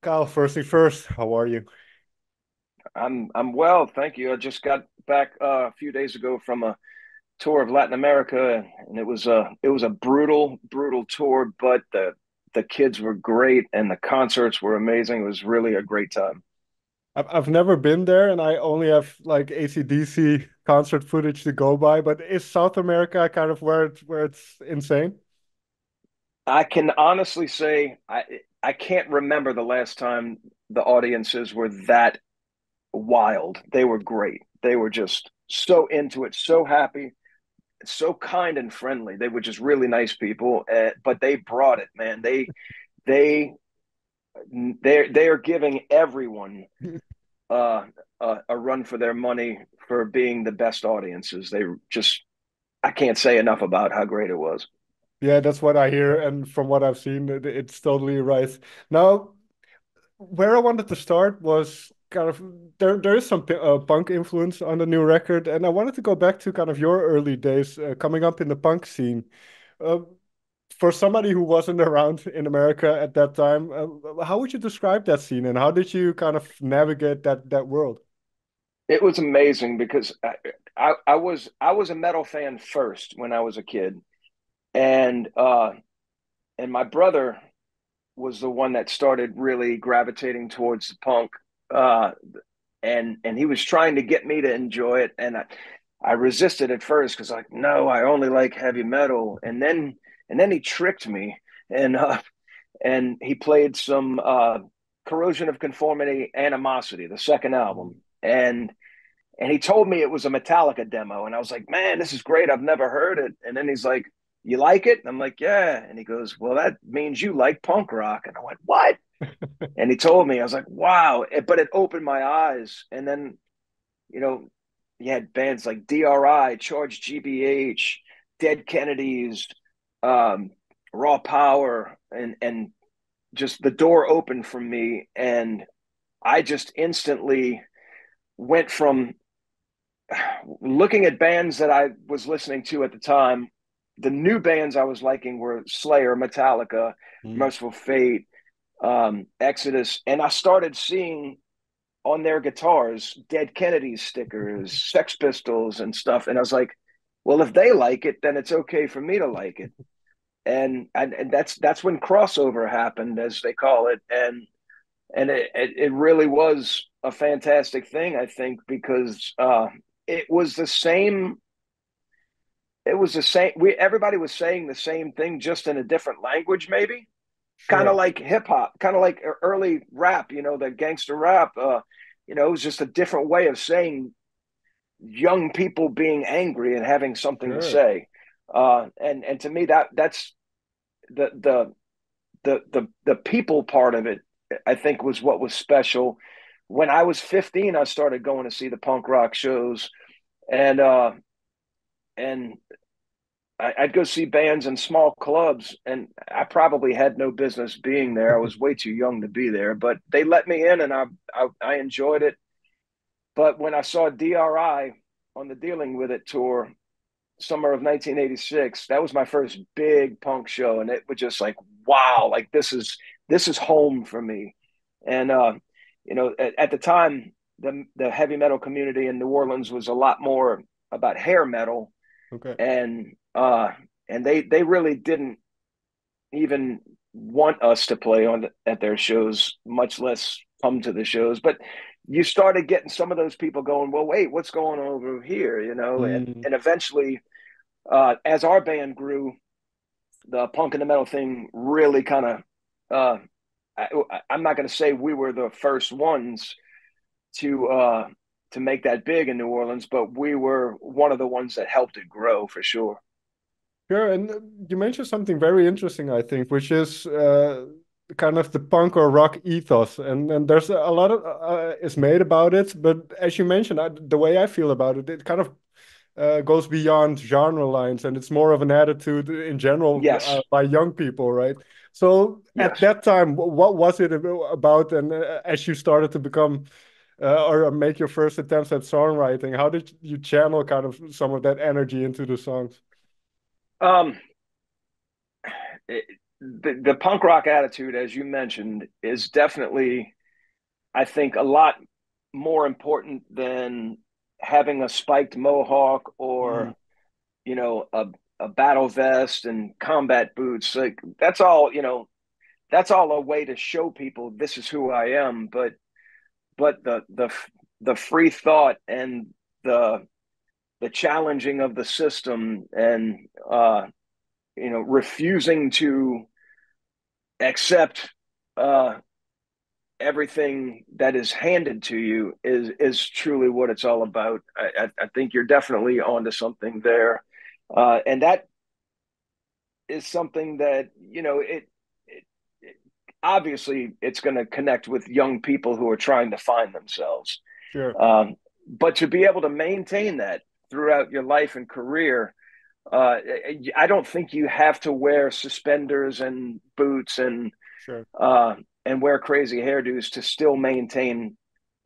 Kyle, first thing first, how are you? I'm well, thank you. I just got back a few days ago from a tour of Latin America, and it was a brutal tour, but the kids were great and the concerts were amazing. It was really a great time. I've never been there, and I only have like AC/DC concert footage to go by. But is South America kind of where it's insane? I can honestly say I can't remember the last time the audiences were that wild. They were great. They were just so into it, so happy, so kind and friendly. They were just really nice people, but they brought it, man. They they are giving everyone uh, a run for their money for being the best audiences. They just I can't say enough about how great it was. Yeah, that's what I hear, and from what I've seen, it's totally right. Now, where I wanted to start was kind of there is some punk influence on the new record, and I wanted to go back to kind of your early days coming up in the punk scene. Uh, for somebody who wasn't around in America at that time, how would you describe that scene, and how did you kind of navigate that world? It was amazing because I was a metal fan first when I was a kid, and and my brother was the one that started really gravitating towards the punk, uh, and he was trying to get me to enjoy it, and I resisted at first because like no, I only like heavy metal, and then he tricked me, and he played some Corrosion of Conformity, Animosity, the second album, and he told me it was a Metallica demo, and I was like, man, this is great. I've never heard it. And then he's like, you like it? And I'm like, yeah. And he goes, well, that means you like punk rock. And I went, what? And he told me, I was like, wow. But it opened my eyes. And then, you know, you had bands like DRI, Charge GBH, Dead Kennedys, um, Raw Power, and just the door opened for me. And I just instantly went from looking at bands that I was listening to at the time. The new bands I was liking were Slayer, Metallica, Mm. Merciful Fate, Exodus, and I started seeing on their guitars Dead Kennedys stickers, Sex Pistols, and stuff. And I was like, well, if they like it, then it's okay for me to like it. And that's when crossover happened, as they call it, and it really was a fantastic thing, I think, because it was the same. It was the same. We everybody was saying the same thing, just in a different language, maybe. Kind of Sure. like hip hop, kind of like early rap. The gangster rap. It was just a different way of saying young people being angry and having something to Sure. say. And to me, that's the the the people part of it. I think was what was special. When I was 15, I started going to see the punk rock shows, and and I'd go see bands in small clubs, and I probably had no business being there. I was way too young to be there, but they let me in, and I enjoyed it. But when I saw DRI on the Dealing with It tour, summer of 1986, that was my first big punk show, and it was just like, wow, like this is home for me. And at the time, the heavy metal community in New Orleans was a lot more about hair metal, Okay. and they really didn't even want us to play at their shows, much less come to the shows. But you started getting some of those people going, well, wait, what's going on over here? And Mm. and eventually, as our band grew, the punk and the metal thing really kind of. I'm not going to say we were the first ones to uh, to make that big in New Orleans, but we were one of the ones that helped it grow for sure. Sure, and you mentioned something very interesting, I think, which is kind of the punk or rock ethos, and there's a lot of is made about it. But as you mentioned, the way I feel about it, it kind of goes beyond genre lines, and it's more of an attitude in general Yes, by young people, right? So at yes. that time, what was it about? And as you started to become or make your first attempts at songwriting, how did you channel kind of some of that energy into the songs? Um, the punk rock attitude, as you mentioned, is definitely, I think, a lot more important than having a spiked mohawk Mm, or, you know, a battle vest and combat boots. Like that's all, that's all a way to show people this is who I am. But the free thought and the the challenging of the system and refusing to accept uh, everything that is handed to you is truly what it's all about. I think you're definitely onto something there, and that is something that it obviously it's going to connect with young people who are trying to find themselves. sure, Um, but to be able to maintain that throughout your life and career, uh, I don't think you have to wear suspenders and boots sure. uh, and wear crazy hairdos to still maintain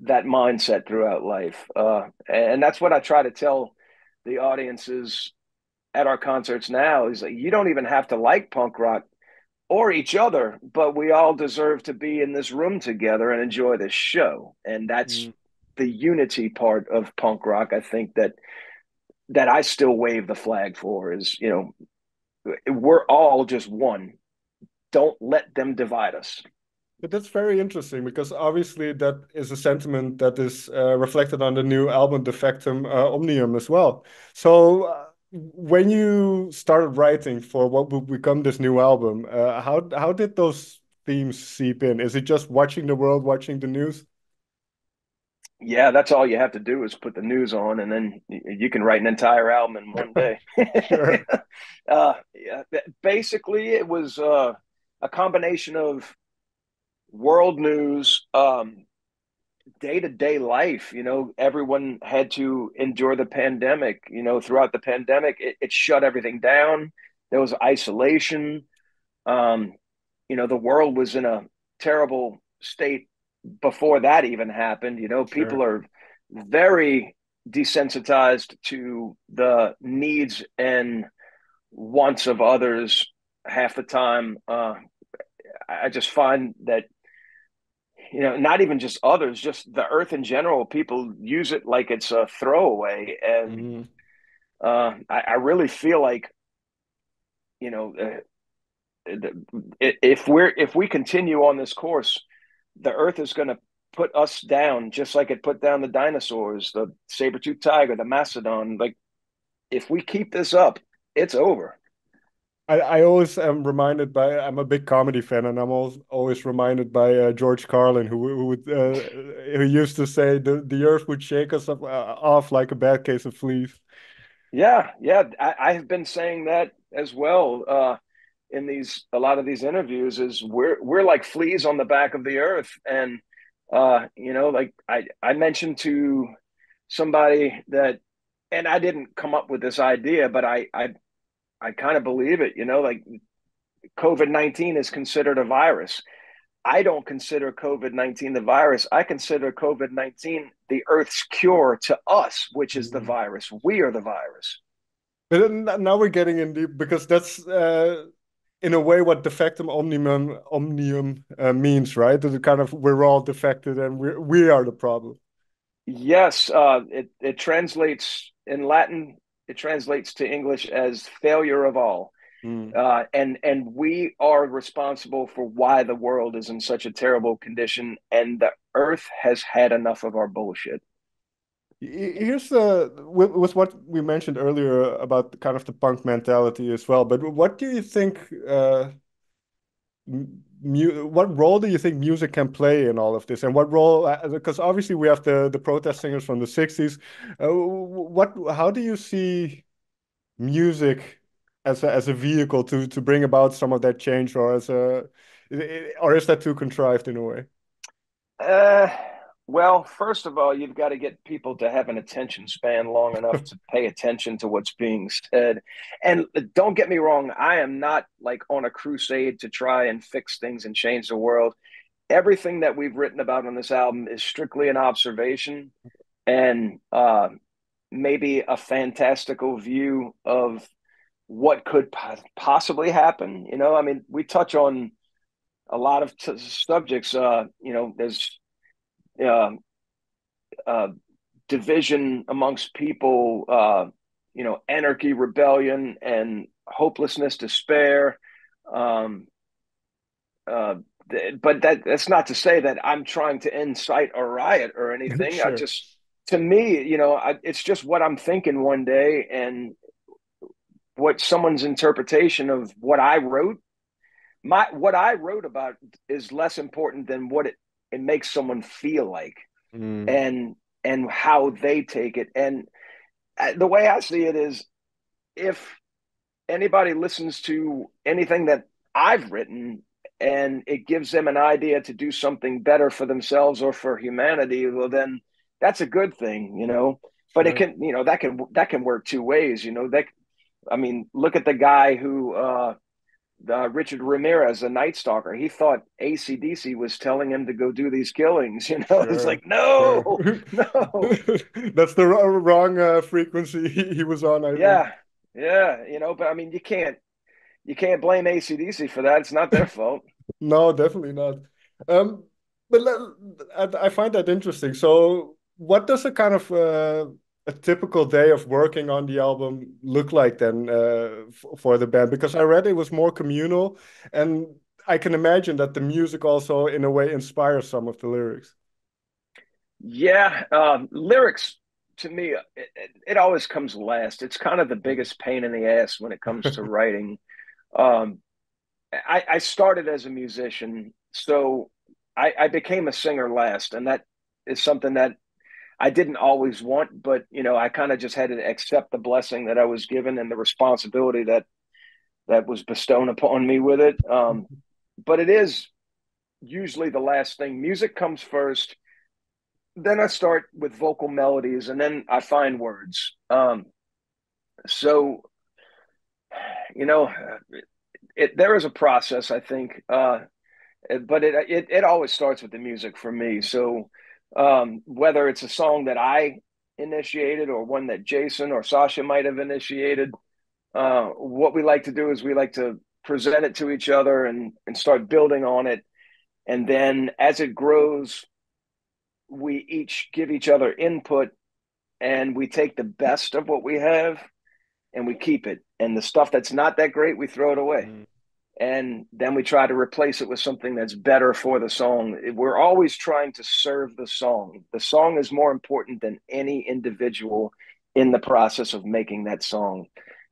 that mindset throughout life. And that's what I try to tell the audiences at our concerts now is like, you don't even have to like punk rock or each other, but we all deserve to be in this room together and enjoy this show. And that's Mm. the unity part of punk rock. I think that I still wave the flag for is, we're all just one. Don't let them divide us. But that's very interesting because obviously that is a sentiment that is reflected on the new album Defectum Omnium as well. So when you started writing for what would become this new album, how did those themes seep in? Is it just watching the world, watching the news? Yeah, that's all you have to do is put the news on, and then you can write an entire album in one day. Sure, Yeah, basically, it was a combination of world news, day to day life. Everyone had to endure the pandemic. Throughout the pandemic, it shut everything down. There was isolation. Um, the world was in a terrible state before that even happened. People sure. are very desensitized to the needs and wants of others half the time. I just find that, not even just others, just the earth in general, people use it like it's a throwaway. And Mm. I really feel like, you know, if we continue on this course, the earth is going to put us down just like it put down the dinosaurs, the saber-toothed tiger, the mastodon. Like if we keep this up, it's over. I always am reminded by I'm a big comedy fan, and I'm always reminded by George Carlin, who used to say the earth would shake us off like a bad case of fleas. Yeah. I have been saying that as well in these a lot of these interviews. Is we're like fleas on the back of the earth, and like I mentioned to somebody that, and I didn't come up with this idea, but I kind of believe it. Like COVID-19 is considered a virus. I don't consider COVID-19 the virus. I consider COVID-19 the Earth's cure to us, which is the Mhm. virus. We are the virus. But then now we're getting in deep because that's in a way what defectum omnium means, right? That it kind of we're all defected and we are the problem. Yes, it translates in Latin. It translates to English as failure of all. Mm. And we are responsible for why the world is in such a terrible condition, and the earth has had enough of our bullshit. Here's with what we mentioned earlier about kind of the punk mentality as well. But what do you think? What role do you think music can play in all of this, and what role? Because obviously we have the protest singers from the '60s. What? How do you see music as a vehicle to bring about some of that change, or or is that too contrived in a way? Uh, well, first of all, you've got to get people to have an attention span long enough to pay attention to what's being said. And don't get me wrong, I am not like on a crusade to try and fix things and change the world. Everything that we've written about on this album is strictly an observation and maybe a fantastical view of what could possibly happen. I mean, we touch on a lot of subjects. There's uh, uh, division amongst people, anarchy, rebellion, and hopelessness, despair. Um, uh, but that's not to say that I'm trying to incite a riot or anything. I Sure, just, to me, it's just what I'm thinking one day, and what someone's interpretation of what I wrote. What I wrote about is less important than what it makes someone feel like, mm, and how they take it. And the way I see it is, if anybody listens to anything that I've written and it gives them an idea to do something better for themselves or for humanity, well, then that's a good thing. But it sure. can, that can work two ways. I mean, look at the guy who, Richard Ramirez, the Night Stalker. He thought AC/DC was telling him to go do these killings. It's Sure, like, sure. no, no. That's the wrong frequency he was on, I think. Yeah, yeah. But I mean, you can't blame AC/DC for that. It's not their fault. No, definitely not. Um, but I find that interesting. So, what does a kind of a typical day of working on the album look like then for the band? Because I read it was more communal, and I can imagine that the music also, in a way, inspires some of the lyrics. Yeah, lyrics, to me, it always comes last. It's kind of the biggest pain in the ass when it comes to writing. Um, I started as a musician, so I became a singer last, and that is something that I didn't always want, but I kind of just had to accept the blessing that I was given and the responsibility that was bestowed upon me with it. But it is usually the last thing. Music comes first, then I start with vocal melodies, and then I find words. So you know, there is a process, I think, but it always starts with the music for me. So whether it's a song that I initiated or one that Jason or Sasha might have initiated, what we like to do is we like to present it to each other and start building on it, and then as it grows, we each give each other input, and we take the best of what we have and we keep it. And the stuff that's not that great, we throw it away. Mm. And then we try to replace it with something that's better for the song. We're always trying to serve the song. The song is more important than any individual in the process of making that song.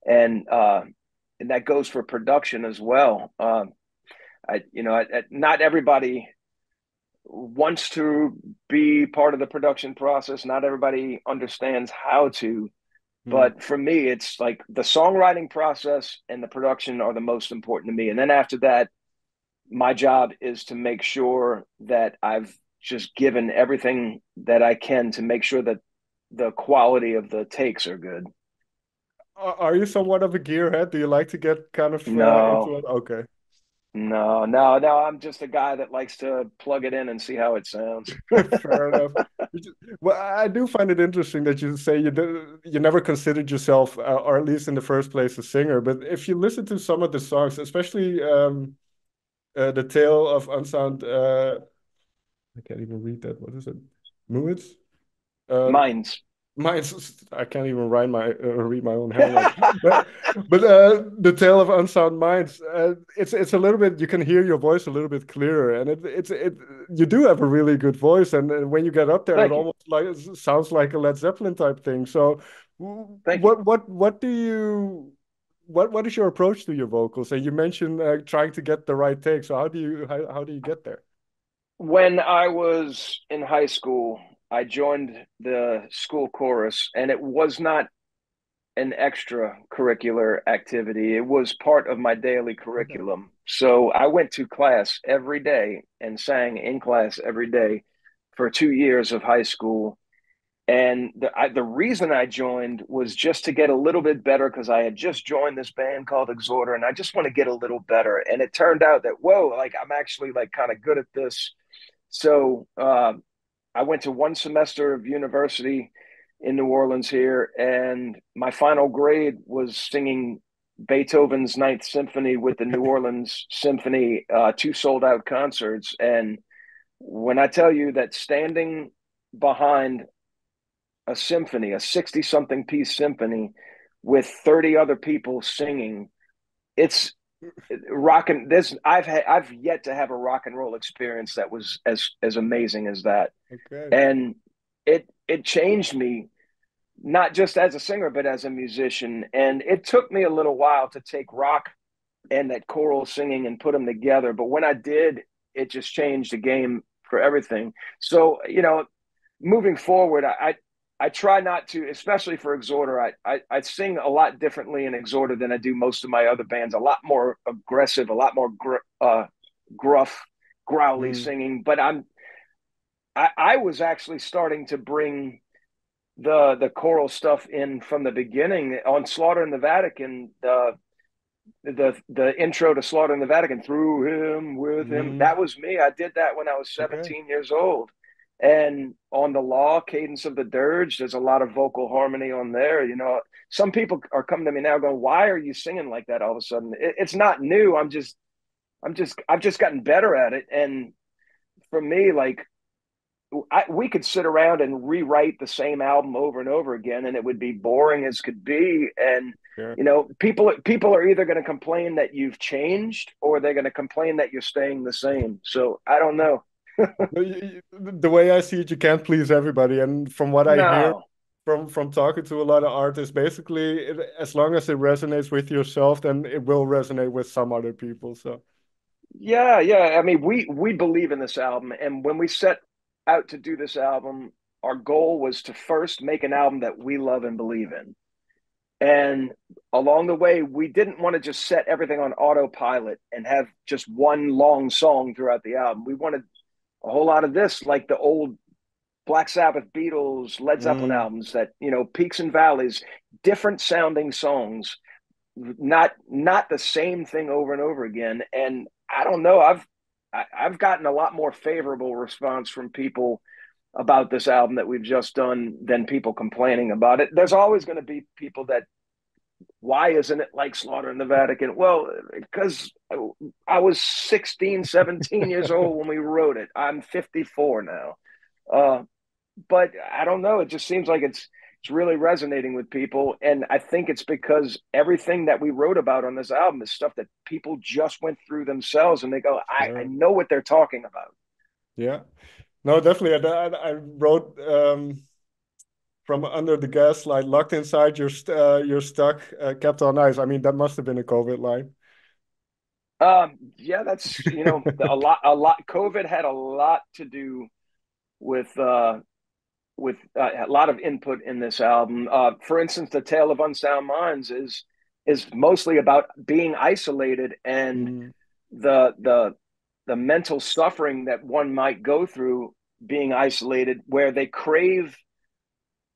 And that goes for production as well. Not everybody wants to be part of the production process. Not everybody understands how to. Mm. But for me, it's like the songwriting process and the production are the most important to me. And then after that, my job is to make sure that I've just given everything that I can to make sure that the quality of the takes are good. Are you somewhat of a gearhead? Do you like to get kind of No, into it? Okay. no, no, no. I'm just a guy that likes to plug it in and see how it sounds. Fair enough. Well, I do find it interesting that you say you never considered yourself, or at least in the first place, a singer. But if you listen to some of the songs, especially "The Tale of Unsound," I can't even read that. What is it? Muets? Uh, Mine's. Mine's I can't even read my own handwriting. But the Tale of Unsound Minds, it's a little bit, you can hear your voice a little bit clearer, and it you do have a really good voice, and when you get up there, it Thank you. almost like sounds like a Led Zeppelin type thing. So, Thank you. what do you what is your approach to your vocals? And you mentioned trying to get the right take. So how do you get there? When I was in high school, I joined the school chorus, and it was not an extracurricular activity. It was part of my daily Okay. curriculum. So I went to class every day and sang in class every day for 2 years of high school. And the reason I joined was just to get a little bit better, because I had just joined this band called EXHORDER, and I just want to get a little better. And it turned out that, whoa, like I'm actually like kind of good at this. So I went to one semester of university in New Orleans here, and my final grade was singing Beethoven's Ninth Symphony with the New Orleans Symphony, two sold out concerts. And when I tell you that standing behind a symphony, a 60 something piece symphony with 30 other people singing, it's rock and this I've yet to have a rock and roll experience that was as amazing as that. Okay. And it changed me, not just as a singer but as a musician. And it took me a little while to take rock and that choral singing and put them together, but when I did, it just changed the game for everything. So, moving forward, I try not to, especially for Exhorder. I sing a lot differently in Exhorder than I do most of my other bands. A lot more aggressive, a lot more gruff, growly Mm, singing. But I was actually starting to bring the choral stuff in from the beginning on Slaughter in the Vatican. The intro to Slaughter in the Vatican, through him, with him. mm, That was me. I did that when I was okay. 17 years old. And on the Law, Cadence of the Dirge, there's a lot of vocal harmony on there. Some people are coming to me now going, "Why are you singing like that all of a sudden?" It's not new. I've just gotten better at it. And for me, like, we could sit around and rewrite the same album over and over again, and it would be boring as could be. And Yeah. people are either going to complain that you've changed, or they're going to complain that you're staying the same. So I don't know. The way I see it, you can't please everybody. And from what I hear No. from talking to a lot of artists, basically, as long as it resonates with yourself, then it will resonate with some other people. So, Yeah, yeah. I mean, we believe in this album, and when we set out to do this album, our goal was to first make an album that we love and believe in. And along the way, we didn't want to just set everything on autopilot and have just one long song throughout the album. We wanted a whole lot of this, like the old Black Sabbath, Beatles, Led Zeppelin mm, albums, that, peaks and valleys, different sounding songs, not the same thing over and over again. And I don't know, I've gotten a lot more favorable response from people about this album that we've just done than people complaining about it. There's always going to be people that, why isn't it like Slaughter in the Vatican? Well, because I was 16, 17 years old when we wrote it. I'm 54 now. Uh, but I don't know. It just seems like it's really resonating with people. And I think it's because everything that we wrote about on this album is stuff that people just went through themselves, and they go, I sure. know what they're talking about. Yeah. No, definitely. I wrote from under the gaslight, locked inside, you're stuck, kept on ice. I mean, that must have been a COVID line. Yeah, that's, a lot. COVID had a lot to do with, a lot of input in this album. For instance, "The Tale of Unsound Minds" is mostly about being isolated, and Mm, the the the mental suffering that one might go through being isolated, where they crave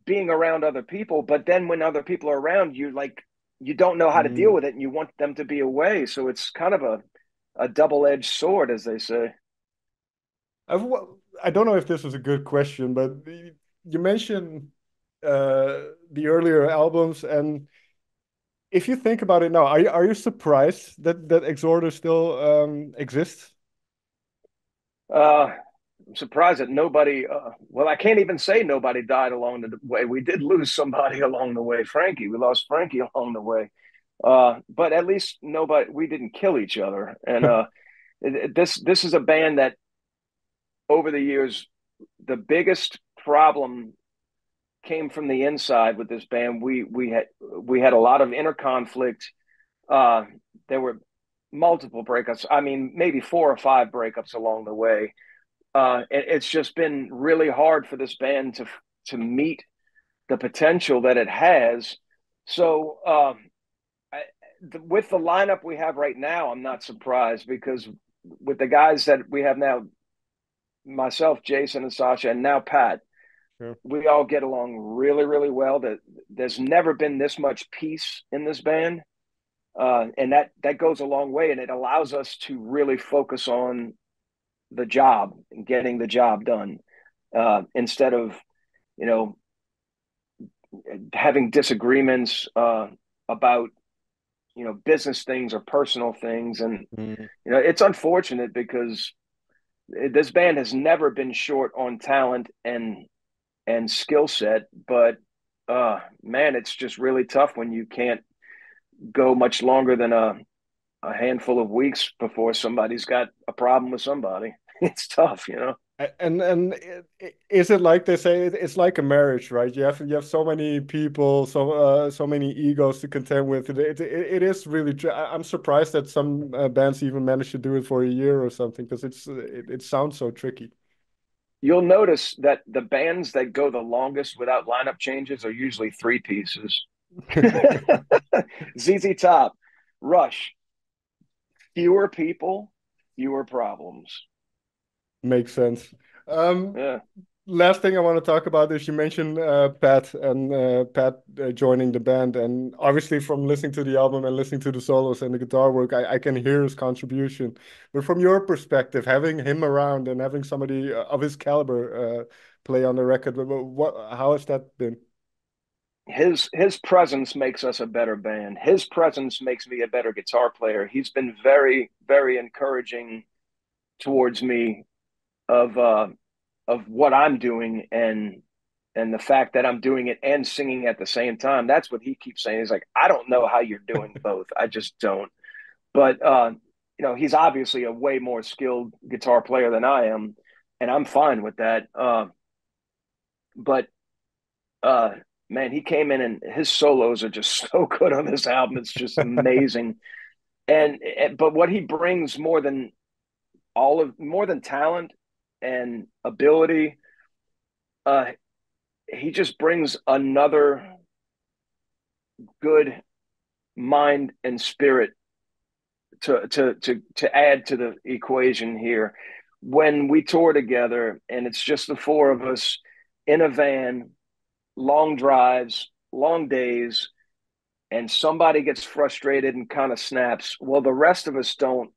being around other people, but then when other people are around you, like, you don't know how to deal mm. with it, and you want them to be away. So it's kind of a double-edged sword, as they say. I've, I don't know if this is a good question, but you mentioned the earlier albums, and if you think about it now, are you surprised that Exhorder still exists? Uh, I'm surprised that nobody. Well, I can't even say nobody died along the way. We did lose somebody along the way, Frankie. We lost Frankie along the way. But at least nobody. We didn't kill each other. And this is a band that, over the years, the biggest problem came from the inside with this band. We had a lot of inner conflict. Uh, there were multiple breakups. I mean, maybe 4 or 5 breakups along the way. It's just been really hard for this band to meet the potential that it has. So, with the lineup we have right now, I'm not surprised, because with the guys that we have now, myself, Jason, and Sasha, and now Pat, Sure. we all get along really, really well. There's never been this much peace in this band, and that goes a long way, and it allows us to really focus on the job and getting the job done, instead of, you know having disagreements about business things or personal things. And Mm. it's unfortunate because this band has never been short on talent and skill set, but man, it's just really tough when you can't go much longer than a handful of weeks before somebody's got a problem with somebody. It's tough. And is it like they say it's like a marriage, right? You have so many people, so many egos to contend with. It is really. I'm surprised that some bands even manage to do it for a year or something because it sounds so tricky. You'll notice that the bands that go the longest without lineup changes are usually three pieces. ZZ Top, Rush, fewer people, fewer problems. Makes sense. Um, Yeah. Last thing I want to talk about is you mentioned Pat and Pat joining the band, and obviously from listening to the album and listening to the solos and the guitar work, I can hear his contribution. But from your perspective, having him around and having somebody of his caliber play on the record, how has that been? His presence makes us a better band. His presence makes me a better guitar player. He's been very, very encouraging towards me of what I'm doing and the fact that I'm doing it and singing at the same time. That's what he keeps saying. He's like, I don't know how you're doing both. I just don't. But he's obviously a way more skilled guitar player than I am, and I'm fine with that. But uh, man, he came in and his solos are just so good on this album. It's just amazing. But what he brings more than talent and ability, uh, he just brings another good mind and spirit to add to the equation here. When we tour together and it's just the four of us in a van, long drives, long days, and somebody gets frustrated and kind of snaps, well, the rest of us don't.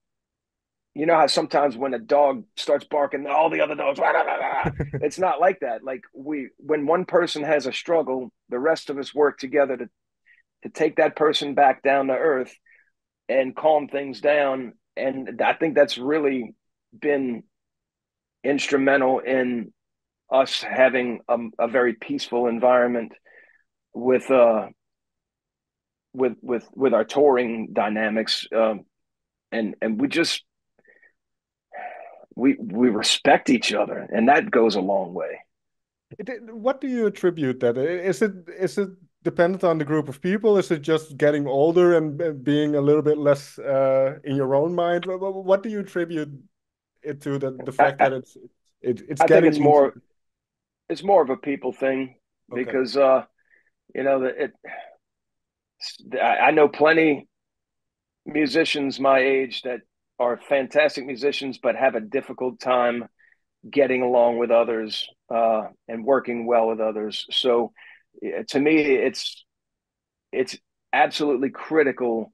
You know how sometimes when a dog starts barking, all the other dogs, rah, rah, rah, rah. It's not like that. Like when one person has a struggle, the rest of us work together to take that person back down to earth and calm things down. And I think that's really been instrumental in us having a very peaceful environment with with our touring dynamics, and we respect each other, and that goes a long way. What do you attribute that? Is it dependent on the group of people? Is it just getting older and being a little bit less in your own mind? What do you attribute it to the I, fact I, that it's I think getting easier? it's more of a people thing Okay. because you know it. I know plenty musicians my age that are fantastic musicians but have a difficult time getting along with others and working well with others. So to me, it's absolutely critical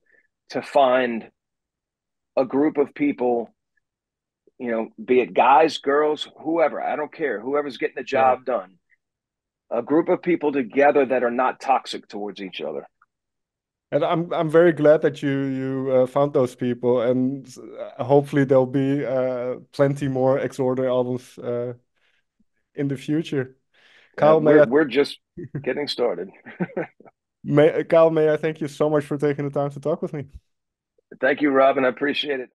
to find a group of people, be it guys, girls, whoever, I don't care, whoever's getting the Sure. job done, a group of people together that are not toxic towards each other. And I'm very glad that you found those people, and hopefully there'll be plenty more EXHORDER albums in the future. Yeah, Kyle, we're just getting started. May I thank you so much for taking the time to talk with me. Thank you, Robin. I appreciate it.